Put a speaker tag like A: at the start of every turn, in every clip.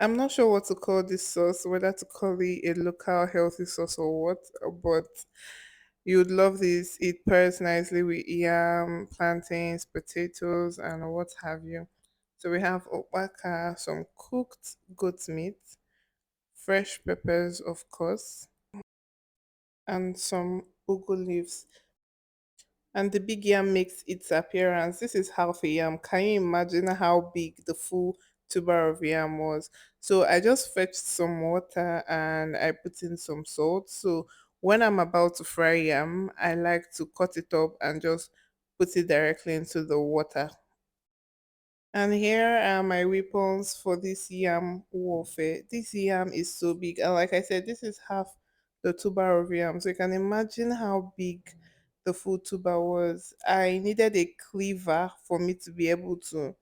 A: I'm not sure what to call this sauce, whether to call it a local healthy sauce or what, but you would love this. It pairs nicely with yam, plantains, potatoes, and what have you. So we have Ukpaka, some cooked goat meat, fresh peppers, of course, and some ugu leaves. And the big yam makes its appearance. This is half a yam. Can you imagine how big the full tuber of yam was? So I just fetched some water and I put in some salt. So when I'm about to fry yam, I like to cut it up and just put it directly into the water. And here are my weapons for this yam warfare. This yam is so big. And like I said, this is half the tuber of yam. So you can imagine how big the full tuber was. I needed a cleaver for me to be able to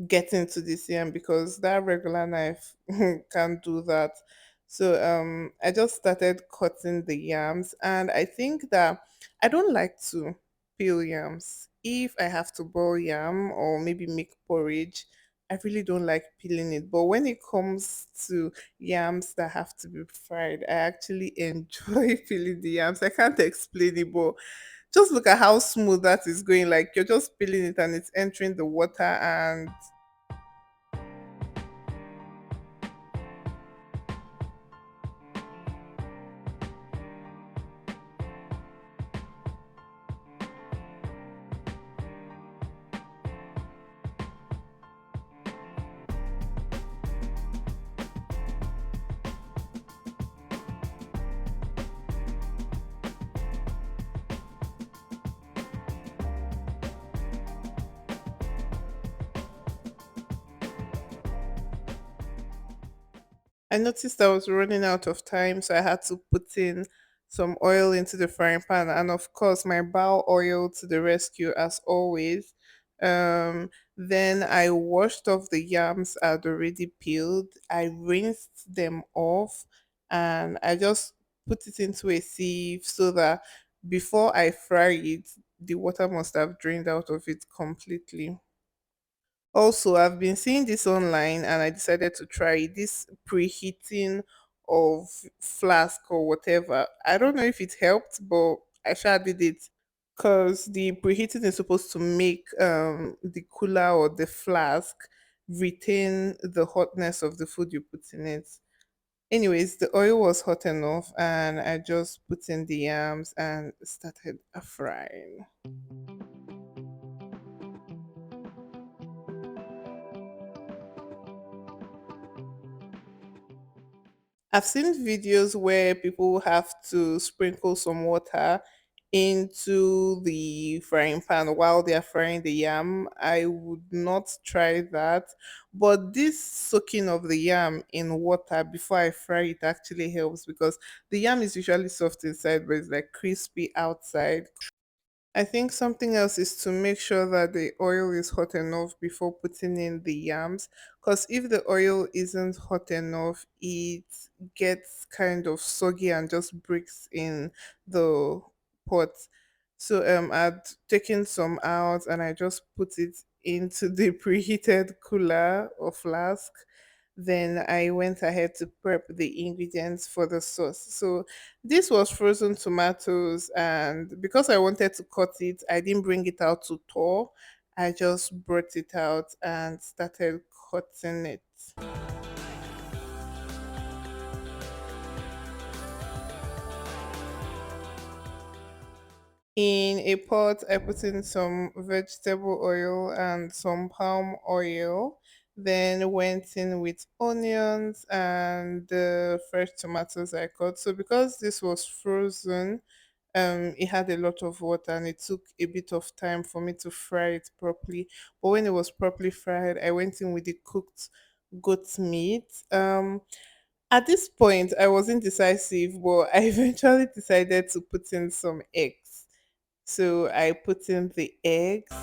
A: get into this yam because that regular knife can't do that. So I just started cutting the yams and I think that I don't like to peel yams. If I have to boil yam or maybe make porridge, I really don't like peeling it. But when it comes to yams that have to be fried, I actually enjoy peeling the yams. I can't explain it, but just look at how smooth that is going. Like you're just peeling it and it's entering the water and I noticed I was running out of time, so I had to put in some oil into the frying pan, and of course, my bow oil to the rescue as always. Then I washed off the yams I'd already peeled. I rinsed them off, and I just put it into a sieve so that before I fry it, the water must have drained out of it completely. Also, I've been seeing this online and I decided to try it. This preheating of flask or whatever. I don't know if it helped, but I sure did it because the preheating is supposed to make the cooler or the flask retain the hotness of the food you put in it. Anyways, the oil was hot enough and I just put in the yams and started frying. I've seen videos where people have to sprinkle some water into the frying pan while they are frying the yam. I would not try that. But this soaking of the yam in water before I fry it actually helps because the yam is usually soft inside, but it's like crispy outside. I think something else is to make sure that the oil is hot enough before putting in the yams. Because if the oil isn't hot enough, it gets kind of soggy and just breaks in the pot. So I'd taken some out and I just put it into the preheated cooler or flask. Then I went ahead to prep the ingredients for the sauce. So this was frozen tomatoes, and because I wanted to cut it, I didn't bring it out to thaw. I just brought it out and started cutting it. In a pot, I put in some vegetable oil and some palm oil. Then went in with onions and the fresh tomatoes I cut. So because this was frozen, it had a lot of water and it took a bit of time for me to fry it properly. But when it was properly fried, I went in with the cooked goat meat. At this point, I was indecisive, but I eventually decided to put in some eggs. So I put in the eggs.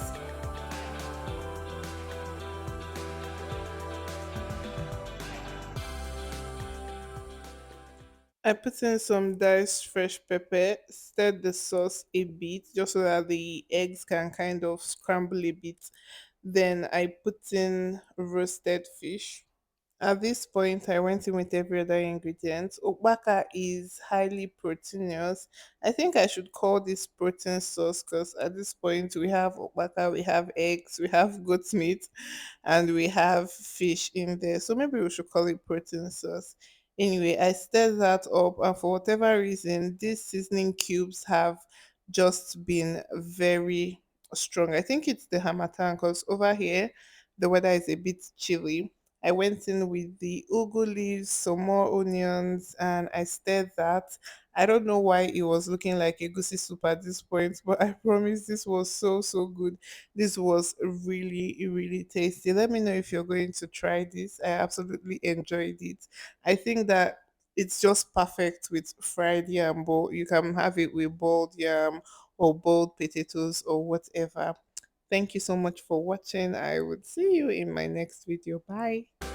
A: I put in some diced fresh pepper, stirred the sauce a bit just so that the eggs can kind of scramble a bit. Then I put in roasted fish At this point, I went in with every other ingredient. Ukpaka is highly proteinous. I think I should call this protein sauce because at this point we have ukpaka, we have eggs, we have goat meat, and we have fish in there. So maybe we should call it protein sauce. Anyway, I stirred that up, and for whatever reason, these seasoning cubes have just been very strong. I think it's the Hamatan because over here the weather is a bit chilly. I went in with the ugu leaves, some more onions, and I stirred that. I don't know why it was looking like a goosey soup at this point, but I promise this was so good. This was really tasty. Let me know if you're going to try this. I absolutely enjoyed it. I think that it's just perfect with fried yam, but you can have it with boiled yam or boiled potatoes or whatever. Thank you so much for watching. I would see you in my next video. Bye.